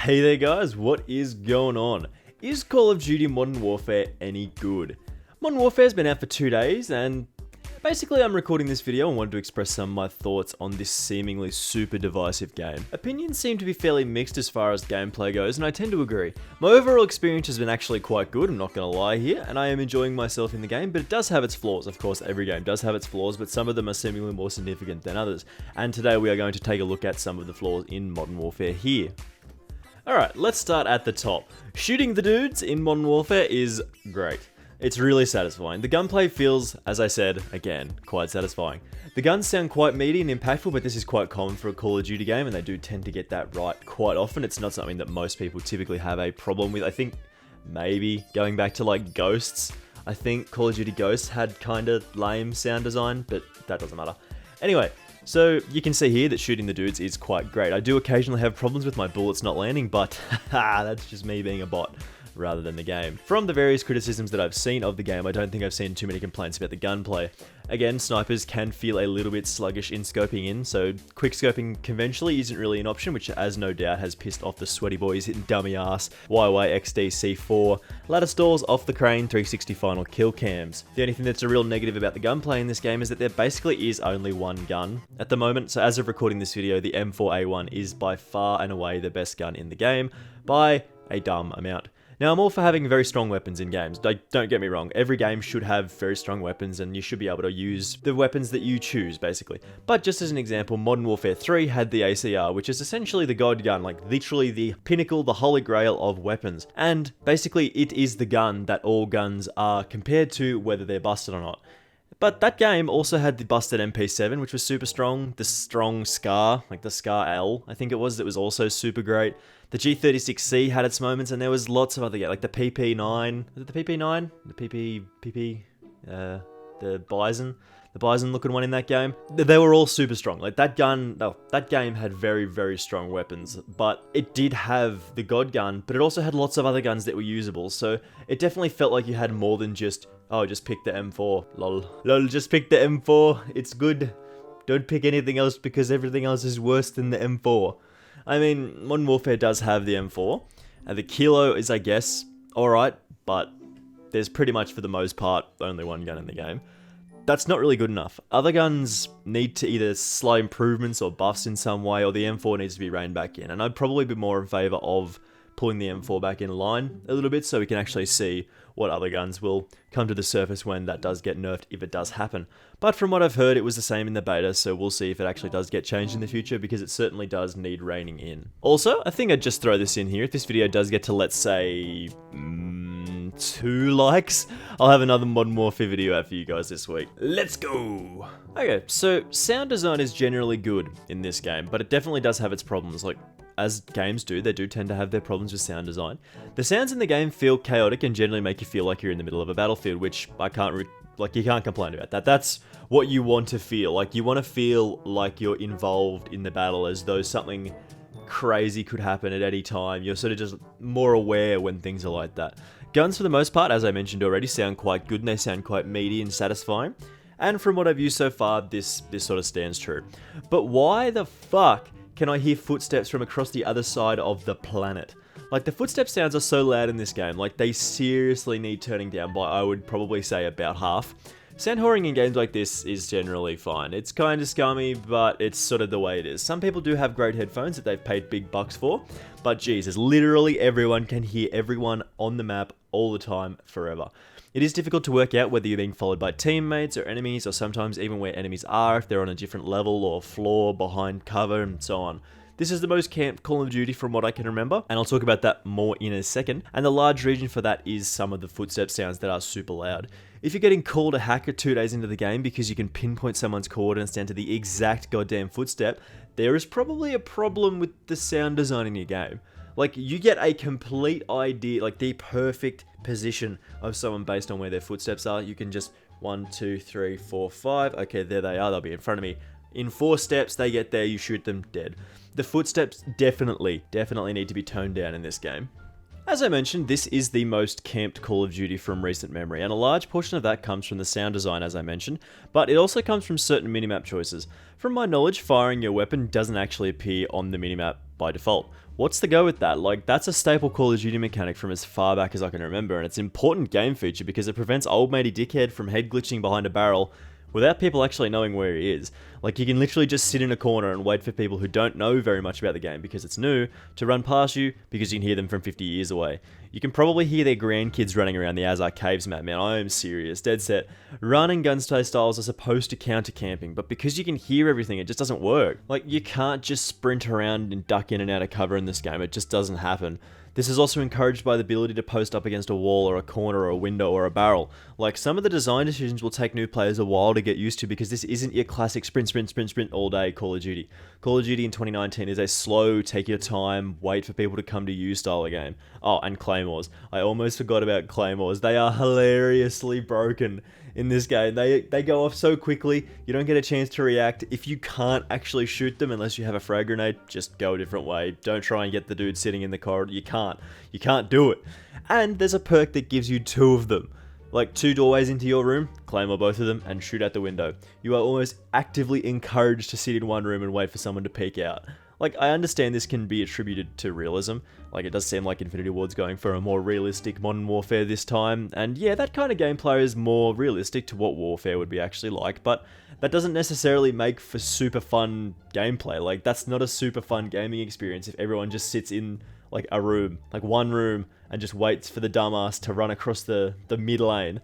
Hey there guys, what is going on? Is Call of Duty Modern Warfare any good? Modern Warfare's been out for 2 days and basically I'm recording this video and wanted to express some of my thoughts on this seemingly super divisive game. Opinions seem to be fairly mixed as far as gameplay goes and I tend to agree. My overall experience has been actually quite good, I'm not going to lie here, and I am enjoying myself in the game, but it does have its flaws. Of course, every game does have its flaws, but some of them are seemingly more significant than others. And today we are going to take a look at some of the flaws in Modern Warfare here. Alright, let's start at the top. Shooting the dudes in Modern Warfare is great. It's really satisfying. The gunplay feels, as I said, again, quite satisfying. The guns sound quite meaty and impactful, but this is quite common for a Call of Duty game, and they do tend to get that right quite often. It's not something that most people typically have a problem with. I think maybe going back to like Ghosts, I think Call of Duty Ghosts had kind of lame sound design, but that doesn't matter. Anyway, so you can see here that shooting the dudes is quite great. I do occasionally have problems with my bullets not landing, but that's just me being a bot rather than the game. From the various criticisms that I've seen of the game, I don't think I've seen too many complaints about the gunplay. Again, snipers can feel a little bit sluggish in scoping in, so quick scoping conventionally isn't really an option, which as no doubt has pissed off the sweaty boys hitting dummy ass, YYXD C4, ladder stalls, off the crane, 360 final kill cams. The only thing that's a real negative about the gunplay in this game is that there basically is only one gun at the moment, so as of recording this video, the M4A1 is by far and away the best gun in the game, by a dumb amount. Now, I'm all for having very strong weapons in games. Don't get me wrong, every game should have very strong weapons and you should be able to use the weapons that you choose, basically. But just as an example, Modern Warfare 3 had the ACR, which is essentially the god gun, like literally the pinnacle, the holy grail of weapons. And basically, it is the gun that all guns are compared to, whether they're busted or not. But that game also had the busted MP7, which was super strong, the strong SCAR, like the SCAR L, I think it was, that was also super great. The G36C had its moments, and there was lots of other games, like the PP9, was it the PP9? The Bison looking one in that game. They were all super strong. Like that game had very, very strong weapons, but it did have the god gun, but it also had lots of other guns that were usable, so it definitely felt like you had more than just, oh, just pick the M4, lol, just pick the M4, it's good. Don't pick anything else because everything else is worse than the M4. I mean, Modern Warfare does have the M4, and the Kilo is, I guess, alright, but there's pretty much, for the most part, only one gun in the game. That's not really good enough. Other guns need to either slight improvements or buffs in some way, or the M4 needs to be reined back in, and I'd probably be more in favour of pulling the M4 back in line a little bit so we can actually see what other guns will come to the surface when that does get nerfed, if it does happen. But from what I've heard, it was the same in the beta, so we'll see if it actually does get changed in the future, because it certainly does need reining in. Also, I think I'd just throw this in here. If this video does get to, let's say, 2 likes, I'll have another Modern Warfare video out for you guys this week. Let's go! Okay, so sound design is generally good in this game, but it definitely does have its problems. Like, as games do, they do tend to have their problems with sound design. The sounds in the game feel chaotic and generally make you feel like you're in the middle of a battlefield, which you can't complain about that. That's what you want to feel. Like, you want to feel like you're involved in the battle, as though something crazy could happen at any time. You're sort of just more aware when things are like that. Guns, for the most part, as I mentioned already, sound quite good and they sound quite meaty and satisfying. And from what I've used so far, this sort of stands true. But why the fuck can I hear footsteps from across the other side of the planet? Like, the footstep sounds are so loud in this game, like they seriously need turning down by, I would probably say, about half. Sound whoring in games like this is generally fine. It's kind of scummy, but it's sort of the way it is. Some people do have great headphones that they've paid big bucks for, but Jesus, literally everyone can hear everyone on the map all the time, forever. It is difficult to work out whether you're being followed by teammates or enemies, or sometimes even where enemies are, if they're on a different level or floor, behind cover, and so on. This is the most camped Call of Duty from what I can remember, and I'll talk about that more in a second, and the large reason for that is some of the footstep sounds that are super loud. If you're getting called a hacker 2 days into the game because you can pinpoint someone's coordinates down to the exact goddamn footstep, there is probably a problem with the sound design in your game. Like, you get a complete idea, like the perfect position of someone based on where their footsteps are. You can just 1, 2, 3, 4, 5. Okay, there they are. They'll be in front of me. In 4 steps, they get there. You shoot them dead. The footsteps definitely need to be toned down in this game. As I mentioned, this is the most camped Call of Duty from recent memory, and a large portion of that comes from the sound design, as I mentioned, but it also comes from certain minimap choices. From my knowledge, firing your weapon doesn't actually appear on the minimap by default. What's the go with that? Like, that's a staple Call of Duty mechanic from as far back as I can remember, and it's an important game feature because it prevents old matey dickhead from head glitching behind a barrel without people actually knowing where he is. Like, you can literally just sit in a corner and wait for people who don't know very much about the game because it's new to run past you because you can hear them from 50 years away. You can probably hear their grandkids running around the Azar Caves map, man. I am serious, dead set. Run and gunstay styles are supposed to counter camping, but because you can hear everything, it just doesn't work. Like, you can't just sprint around and duck in and out of cover in this game. It just doesn't happen. This is also encouraged by the ability to post up against a wall or a corner or a window or a barrel. Like, some of the design decisions will take new players a while to get used to because this isn't your classic sprint all day Call of Duty. Call of Duty in 2019 is a slow, take your time, wait for people to come to you style of game. Oh, and Claymores. I almost forgot about Claymores. They are hilariously broken in this game. They go off so quickly, you don't get a chance to react. If you can't actually shoot them unless you have a frag grenade, just go a different way. Don't try and get the dude sitting in the corridor. You can't do it. And there's a perk that gives you 2 of them. Like 2 doorways into your room, claymore both of them, and shoot out the window. You are almost actively encouraged to sit in one room and wait for someone to peek out. Like, I understand this can be attributed to realism. Like, it does seem like Infinity Ward's going for a more realistic Modern Warfare this time. And yeah, that kind of gameplay is more realistic to what Warfare would be actually like. But that doesn't necessarily make for super fun gameplay. Like, that's not a super fun gaming experience if everyone just sits in, like, a room. Like, one room and just waits for the dumbass to run across the mid lane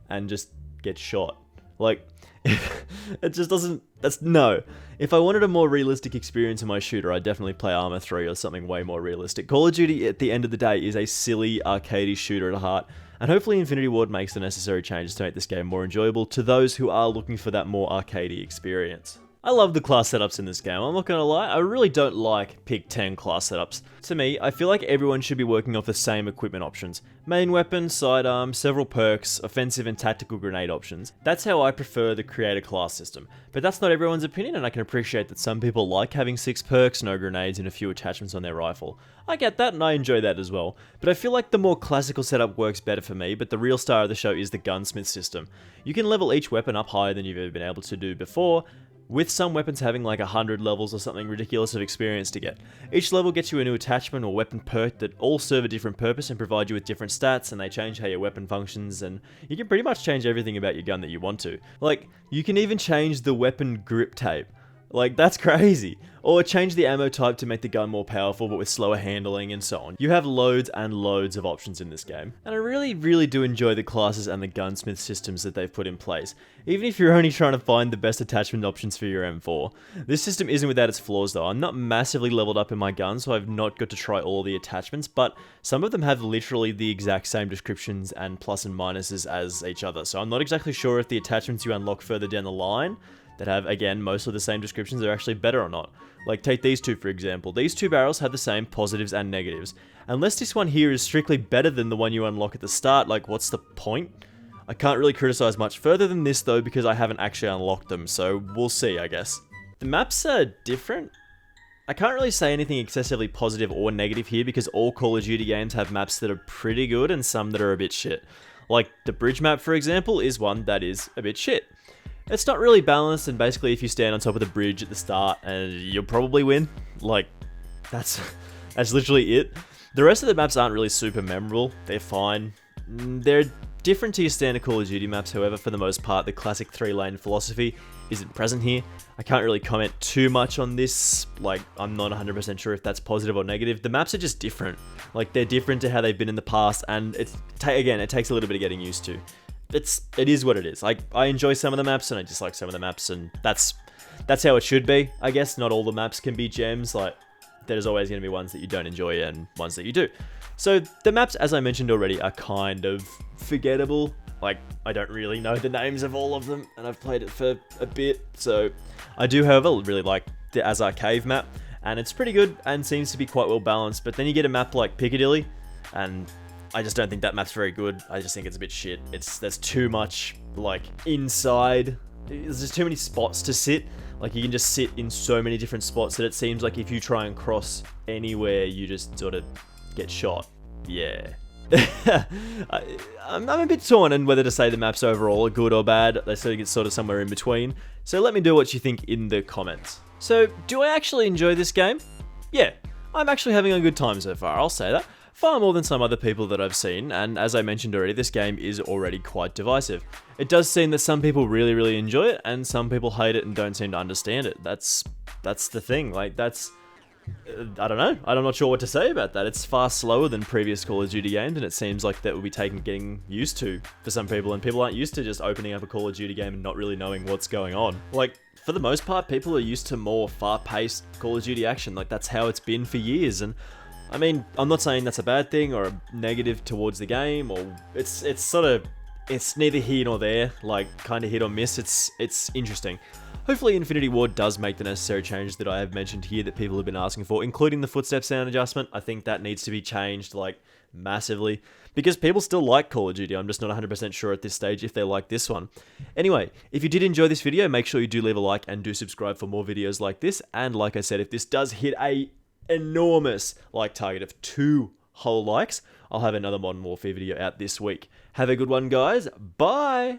and just get shot. Like, it just doesn't... No. If I wanted a more realistic experience in my shooter, I'd definitely play Arma 3 or something way more realistic. Call of Duty, at the end of the day, is a silly, arcadey shooter at heart, and hopefully Infinity Ward makes the necessary changes to make this game more enjoyable to those who are looking for that more arcadey experience. I love the class setups in this game, I'm not gonna lie, I really don't like pick 10 class setups. To me, I feel like everyone should be working off the same equipment options. Main weapon, sidearm, several perks, offensive and tactical grenade options. That's how I prefer the creator class system. But that's not everyone's opinion, and I can appreciate that some people like having 6 perks, no grenades, and a few attachments on their rifle. I get that, and I enjoy that as well. But I feel like the more classical setup works better for me, but the real star of the show is the gunsmith system. You can level each weapon up higher than you've ever been able to do before, with some weapons having like 100 levels or something ridiculous of experience to get. Each level gets you a new attachment or weapon perk that all serve a different purpose and provide you with different stats, and they change how your weapon functions, and you can pretty much change everything about your gun that you want to. Like, you can even change the weapon grip tape. Like, that's crazy. Or change the ammo type to make the gun more powerful but with slower handling and so on. You have loads and loads of options in this game. And I really do enjoy the classes and the gunsmith systems that they've put in place, even if you're only trying to find the best attachment options for your M4. This system isn't without its flaws though. I'm not massively leveled up in my gun, so I've not got to try all the attachments, but some of them have literally the exact same descriptions and plus and minuses as each other. So I'm not exactly sure if the attachments you unlock further down the line that have, again, most of the same descriptions are actually better or not. Like, take these 2 for example. These 2 barrels have the same positives and negatives. Unless this one here is strictly better than the one you unlock at the start, like, what's the point? I can't really criticize much further than this though, because I haven't actually unlocked them, so we'll see, I guess. The maps are different. I can't really say anything excessively positive or negative here because all Call of Duty games have maps that are pretty good and some that are a bit shit. Like, the bridge map, for example, is one that is a bit shit. It's not really balanced, and basically if you stand on top of the bridge at the start, you'll probably win. Like, that's literally it. The rest of the maps aren't really super memorable. They're fine. They're different to your standard Call of Duty maps, however, for the most part, the classic 3-lane philosophy isn't present here. I can't really comment too much on this, like, I'm not 100% sure if that's positive or negative. The maps are just different. Like, they're different to how they've been in the past, and again, it takes a little bit of getting used to. It is what it is. Like, I enjoy some of the maps and I dislike some of the maps, and that's how it should be, I guess. Not all the maps can be gems. Like, there's always going to be ones that you don't enjoy and ones that you do. So the maps, as I mentioned already, are kind of forgettable. Like, I don't really know the names of all of them, and I've played it for a bit. So I do, however, really like the Azar Cave map, and it's pretty good and seems to be quite well balanced. But then you get a map like Piccadilly, and I just don't think that map's very good. I just think it's a bit shit. There's too much, like, inside. There's just too many spots to sit. Like, you can just sit in so many different spots that it seems like if you try and cross anywhere, you just sort of get shot. Yeah. I'm a bit torn on whether to say the maps overall are good or bad. They sort of somewhere in between. So let me know what you think in the comments. So, do I actually enjoy this game? Yeah. I'm actually having a good time so far, I'll say that. Far more than some other people that I've seen, and as I mentioned already, this game is already quite divisive. It does seem that some people really enjoy it, and some people hate it and don't seem to understand it. That's the thing, like, that's... I don't know. I'm not sure what to say about that. It's far slower than previous Call of Duty games, and it seems like that would be getting used to for some people, and people aren't used to just opening up a Call of Duty game and not really knowing what's going on. Like, for the most part, people are used to more fast-paced Call of Duty action. Like, that's how it's been for years, and I mean, I'm not saying that's a bad thing or a negative towards the game, or it's sort of, it's neither here nor there, like kind of hit or miss. It's interesting. Hopefully Infinity Ward does make the necessary changes that I have mentioned here that people have been asking for, including the footstep sound adjustment. I think that needs to be changed, like, massively, because people still like Call of Duty. I'm just not 100% sure at this stage if they like this one. Anyway, if you did enjoy this video, make sure you do leave a like and do subscribe for more videos like this. And like I said, if this does hit a enormous like target of 2 whole likes, I'll have another Modern Warfare video out this week. Have a good one, guys. Bye!